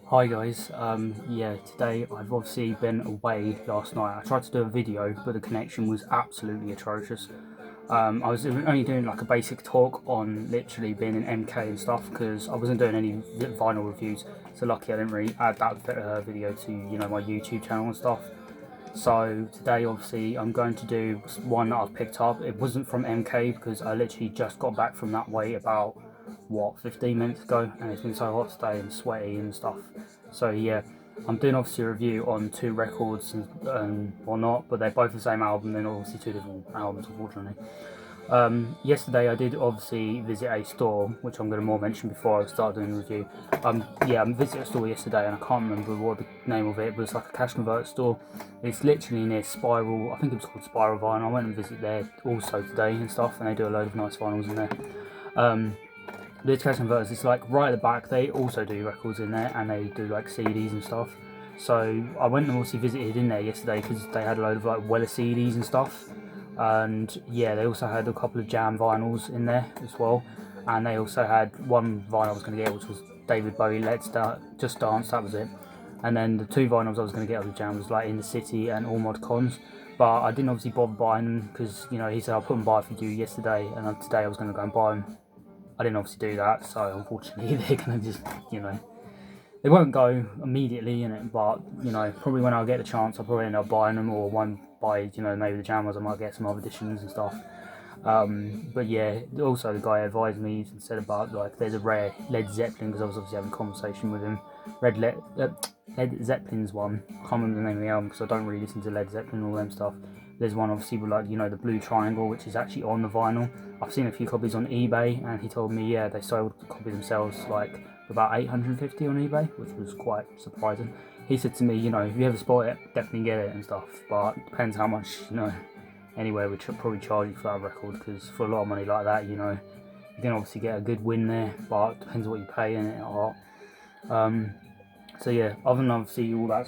Hi guys, yeah, today I've obviously been away last night. I tried to do a video, but the connection was absolutely atrocious. I was only doing like a basic talk on literally being in MK and stuff because I wasn't doing any vinyl reviews. So lucky I didn't really add that video to my YouTube channel and stuff. So today obviously I'm going to do one that I've picked up. It wasn't from MK because I literally just got back from that way about what 15 minutes ago, and it's been so hot today and sweaty and stuff. So yeah, I'm doing obviously a review on two records and whatnot, but they're both the same album and obviously two different albums, unfortunately. Yesterday I did obviously visit a store, which I'm going to more mention before I start doing the review. Yeah, I visited a store yesterday and I can't remember what the name of it, but it's like a cash converter store. It's literally near Spiral, I think it was called Spiral Vinyl. I went and visited there also today and stuff, and they do a load of nice vinyls in there. The cash converters, it's like right at the back, they also do records in there and they do like CDs and stuff. So I went and also visited in there yesterday because they had a load of like Weller CDs and stuff. And yeah, they also had a couple of Jam vinyls in there as well. And they also had one vinyl I was going to get, which was David Bowie, Just Dance, that was it. And then the two vinyls I was going to get of the Jam was like In the City and All Mod Cons. But I didn't obviously bother buying them because, he said I'll put them by for you yesterday, and today I was going to go and buy them. I didn't obviously do that, so unfortunately they're going to just, they won't go immediately in it, but probably when I get the chance, I'll probably end up buying them, or one buy, maybe the Jammers, I might get some other editions and stuff. But yeah, also the guy advised me and said about like there's a rare Led Zeppelin, because I was obviously having a conversation with him. Led Zeppelin's one. I can't remember the name of the album because I don't really listen to Led Zeppelin and all them stuff. There's one obviously with like the blue triangle, which is actually on the vinyl. I've seen a few copies on eBay, and he told me yeah they sold the copy themselves like for about 850 on eBay, which was quite surprising. He said to me, if you ever spot it, definitely get it and stuff, but depends how much anywhere would probably charge you for that record, because for a lot of money like that, you can obviously get a good win there, but it depends what you pay in it or so yeah, other than obviously all that,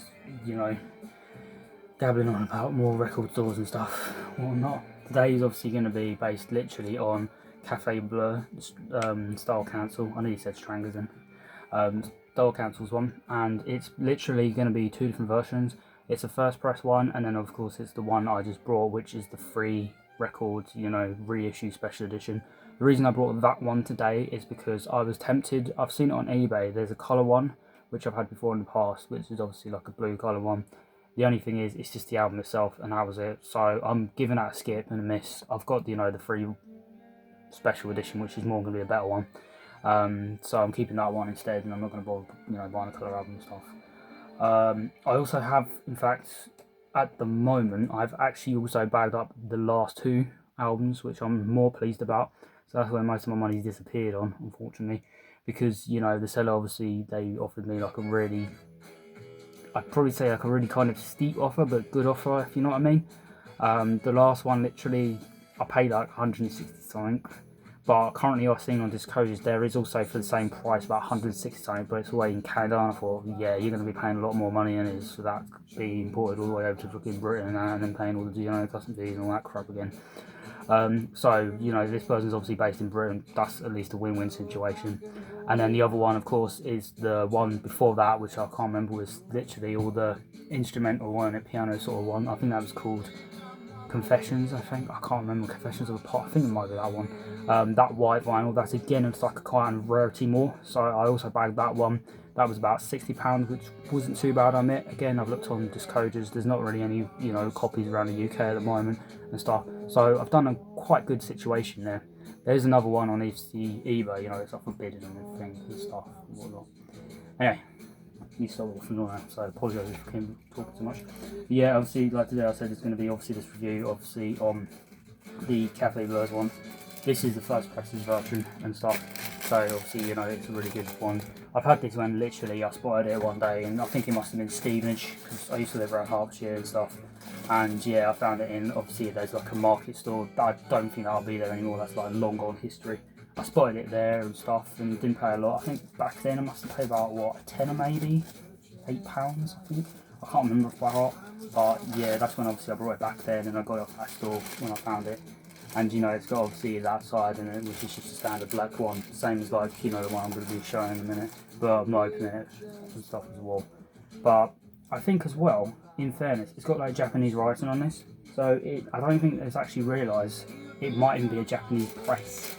dabbling on about more record stores and stuff, whatnot. Today is obviously going to be based literally on Cafe Bleu, Style Council. I know you said Strangers in. Style Council's one, and it's literally going to be two different versions. It's a first press one, and then of course it's the one I just brought, which is the free records, reissue special edition. The reason I brought that one today is because I was tempted. I've seen it on eBay. There's a colour one, which I've had before in the past, which is obviously like a blue colour one. The only thing is, it's just the album itself, and that was it. So I'm giving that a skip and a miss. I've got the free special edition, which is more going to be a better one. So I'm keeping that one instead, and I'm not going to bother, buying a colour album and stuff. I also have, in fact, at the moment, I've actually also bagged up the last two albums, which I'm more pleased about. So that's where most of my money's disappeared on, unfortunately, because the seller obviously they offered me like a really, I'd probably say like a really kind of steep offer, but good offer, if you know what I mean. The last one, literally, I paid like 160 something. But currently I've seen on Discourses there is also for the same price about 160 something, but it's away in Canada, and I thought, yeah, you're going to be paying a lot more money than it is for that to be imported all the way over to fucking Britain and then paying all the custom fees and all that crap again. So this person's obviously based in Britain. That's at least a win-win situation. And then the other one, of course, is the one before that, which I can't remember, was literally all the instrumental one, a piano sort of one. I think that was called Confessions, I think. I can't remember. Confessions of a Pot. I think it might be that one. That white vinyl, that's again, it's like a kind of rarity more. So I also bagged that one. That was about £60, which wasn't too bad, I admit. Again, I've looked on Discourses. There's not really any, copies around the UK at the moment and stuff. So I've done a quite good situation there. There's another one on eBay, it's like forbidden and everything and stuff and whatnot. Anyway, you stop off and all that, so I apologise if I came talking too much. But yeah, obviously, like today I said, there's going to be obviously this review, obviously, on the Cafe Blurs one. This is the first presses version and stuff, so obviously, it's a really good one. I've had this one literally, I spotted it one day, and I think it must have been Stevenage, because I used to live around Hertfordshire and stuff. And yeah, I found it in, obviously, there's like a market store. I don't think that'll be there anymore, that's like long gone history. I spotted it there and stuff and didn't pay a lot. I think back then I must have paid about, what, a tenner maybe? £8, I think. I can't remember by heart. But yeah, that's when obviously I brought it back then and I got it off that store when I found it. And you know, it's got obviously that side in it, which is just a standard black one, same as like, you know, the one I'm going to be showing in a minute. But I'm not opening it and stuff as well. But I think as well, in fairness, it's got like Japanese writing on this, so I don't think it's actually realised it might even be a Japanese press,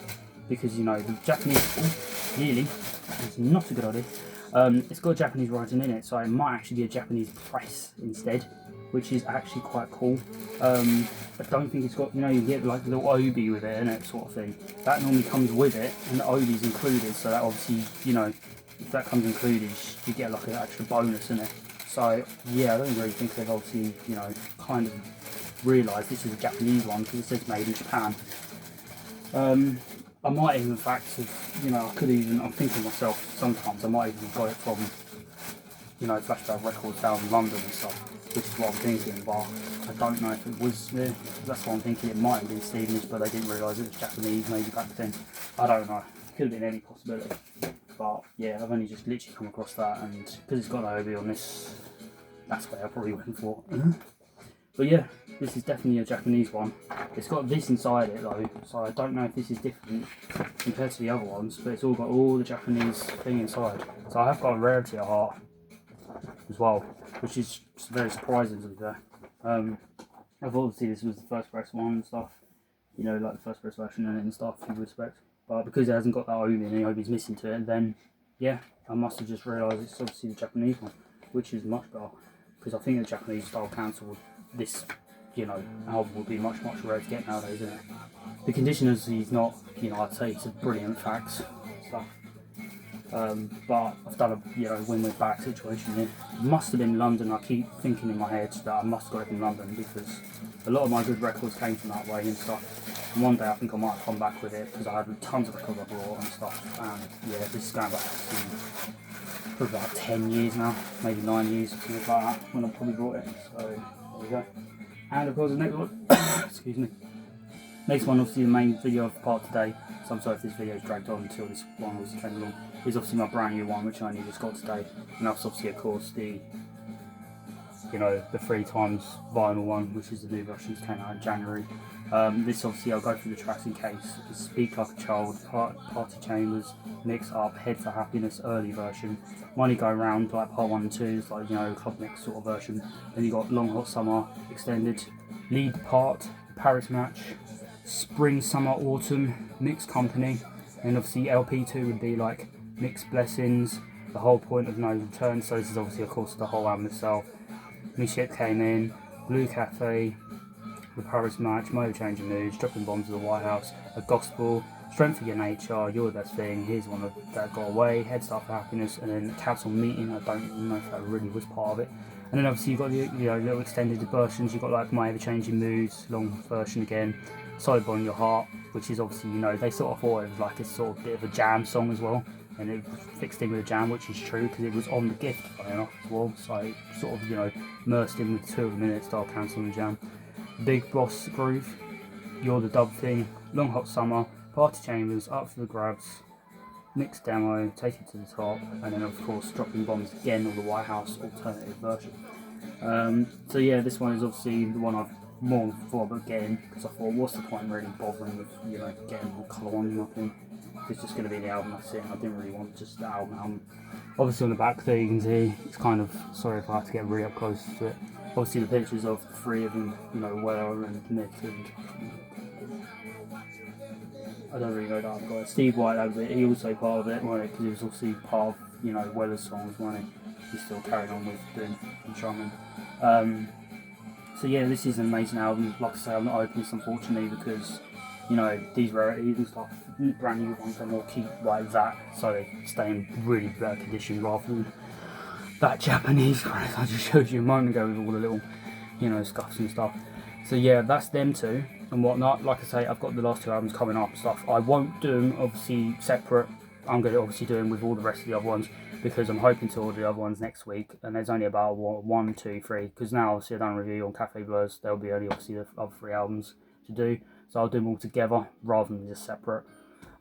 because you know the Japanese, really, it's not a good idea. It's got Japanese writing in it, so it might actually be a Japanese press instead, which is actually quite cool. I don't think it's got, you know, you get like a little obi with it and that sort of thing. That normally comes with it, and the obi's included, so that obviously, you know, if that comes included, you get like an extra bonus in it. So yeah, I don't really think they've obviously, you know, kind of realised this is a Japanese one because it says made in Japan. I might even, in fact, you know, I'm thinking myself sometimes I might even got it from, you know, Flashback Records down in London and stuff, which is what I'm thinking, but I don't know if it was there. That's what I'm thinking. It might have been Stevenish, but they didn't realise it was Japanese maybe back then. I don't know. Could have been any possibility. But yeah, I've only just literally come across that, and because it's got OB on this, that's what I probably went for. But yeah, this is definitely a Japanese one. It's got this inside it though, so I don't know if this is different compared to the other ones, but it's all got all the Japanese thing inside. So I have got a rarity at heart as well, which is very surprising to be fair. I've obviously this was the first press one and stuff, you know, like the first press version and stuff you would expect. But because it hasn't got that obi and the obi's missing to it, then yeah, I must have just realised it's obviously the Japanese one, which is much better. Because I think the Japanese style council, this, you know, album would be much rare to get nowadays, isn't it? The condition is not, you know, I'd say it's a brilliant fax stuff. But I've done a, you know, win with back situation here. It must have been London. I keep thinking in my head that I must have got it from London because a lot of my good records came from that way and stuff. And one day I think I might have come back with it because I had tons of records I brought and stuff. And yeah, this is going back to for about 10 years now, maybe 9 years, something like that, when I probably brought it. So there we go. And of course the next one, excuse me. Next one, obviously the main video of part today, so I'm sorry if this video is dragged on until this one was came along, is obviously my brand new one which I only just got today, and that's obviously of course the, you know, the 3Times vinyl one, which is the new version that came out in January. This obviously I'll go through the tracks in case. It's Speak Like a Child, Party Chambers, Mix Up, Head for Happiness, early version. Money Go Round, like part 1 and 2, it's like, you know, club mix sort of version. Then you got Long Hot Summer, extended, lead part, Paris Match, Spring, Summer, Autumn, Mixed Company, and obviously LP2 would be like Mixed Blessings, The Whole Point of No Return, so this is obviously of course the whole album itself. New Shit Came In, Blue Cafe, The Paris Match, Motor Changing Moods, Dropping Bombs of the White House, A Gospel, Strength of Your Nature, You're the Best Thing, Here's One That Got Away, Head Start for Happiness, and then Council Meeting. I don't know if that really was part of it. And then obviously you've got the, you know, little extended versions. You've got like My Ever Changing Moods, long version again, Solid Bond in Your Heart, which is obviously, you know, they sort of thought it was like a sort of bit of a jam song as well, and it fixed in with a jam, which is true because it was on the gift, funny enough, as well. So it sort of, you know, immersed in with 2 of them in it, Style Council and Jam. Big Boss Groove, You're the Dub Thing, Long Hot Summer, Party Chambers, Up for the Grabs, Mixed Demo, Take It to the Top, and then of course Dropping Bombs again, or the White House alternative version. So yeah, this one is obviously the one I've more thought about getting, because I thought, what's the point really bothering with, you know, getting more colour on nothing. It's just going to be the album, that's it. I didn't really want just the album. Obviously on the back there you can see, it's kind of, sorry if I had to get really up close to it. Obviously the pictures of the 3 of them, you know, Weller and Nick and I don't really know that I've got it. Steve White, that was it. He also part of it, wasn't it? Because he was obviously part of, you know, Weller's songs, wasn't he? He's still carrying on with doing and drumming. So yeah, this is an amazing album. Like I say, I'm not opening this unfortunately because, you know, these rarities and stuff, brand new ones, I'm going to keep like that, so they stay in really better condition rather than that Japanese one I just showed you a moment ago with all the little, you know, scuffs and stuff. So yeah, that's them two and whatnot. Like I say, I've got the last 2 albums coming up and stuff. I won't do them obviously separate. I'm going to obviously do them with all the rest of the other ones because I'm hoping to order the other ones next week, and there's only about 1, 2, 3, because now obviously I've done a review on Cafe Blurs, there'll be only obviously the other 3 albums to do, so I'll do them all together rather than just separate.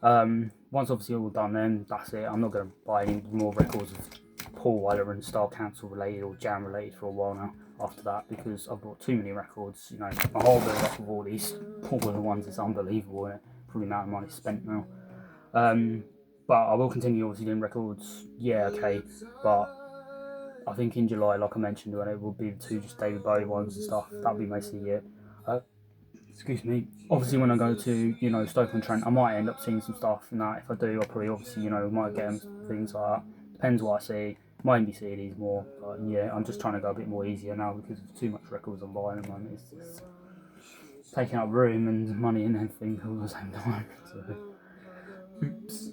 Once obviously all done then, that's it. I'm not going to buy any more records of Paul Weller and Style Council related or jam related for a while now after that, because I've bought too many records. You know, my whole build up of all these Paul Weller ones is unbelievable, isn't it? Probably the amount of money spent now. But I will continue obviously doing records, yeah, okay, but I think in July, like I mentioned, when it will be the 2 just David Bowie ones and stuff, that'll be mostly it. Excuse me. Obviously, when I go to, you know, Stoke-on-Trent, I might end up seeing some stuff and that. If I do, I'll probably obviously, you know, might get them, things like that. Depends what I see. Might be CDs more, but yeah, I'm just trying to go a bit more easier now because of too much records I'm buying at the moment. It's just taking up room and money and everything all at the same time. So, oops.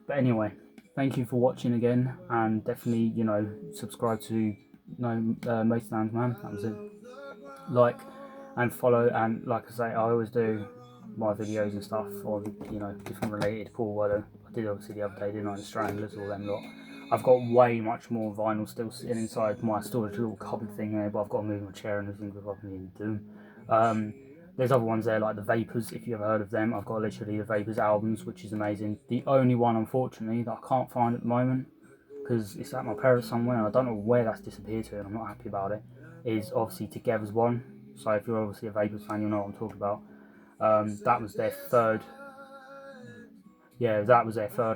But anyway, thank you for watching again, and definitely, you know, subscribe to Most Lands Man. That was it. Like and follow, and like I say, I always do my videos and stuff on, you know, different related Paul Weller. I did obviously the other day, didn't I? The Stranglers, all them lot. I've got way much more vinyl still sitting inside my storage little cupboard thing there, but I've got to move my chair and everything because I can even do them. There's other ones there like the Vapors, if you've ever heard of them. I've got literally the Vapors albums, which is amazing. The only one, unfortunately, that I can't find at the moment, because it's at my parents somewhere and I don't know where that's disappeared to and I'm not happy about it, is obviously Together's one. So if you're obviously a Vapors fan, you'll know what I'm talking about. That was their third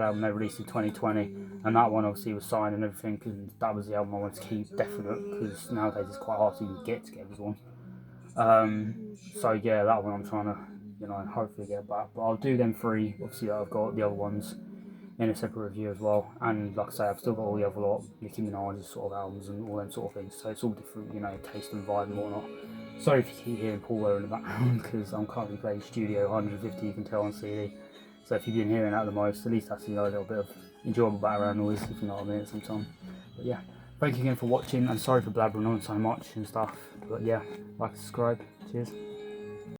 album they released in 2020, and that one obviously was signed and everything, and that was the album I wanted to keep definite, because nowadays it's quite hard to even get Together's one. So yeah, that one I'm trying to, you know, hopefully get back, but I'll do them 3, obviously I've got the other ones in a separate review as well, and like I say, I've still got all the other lot, Nicki Minaj's sort of albums and all them sort of things, so it's all different, you know, taste and vibe and whatnot. Sorry if you keep hearing Paul Weller in the background, because I'm currently playing Studio 150, you can tell on CD, so if you've been hearing that the most, at least that's, you know, a little bit of enjoyable background noise, if you know what I mean, at some time. But yeah, thank you again for watching, and sorry for blabbering on so much and stuff, but yeah, like and subscribe, cheers.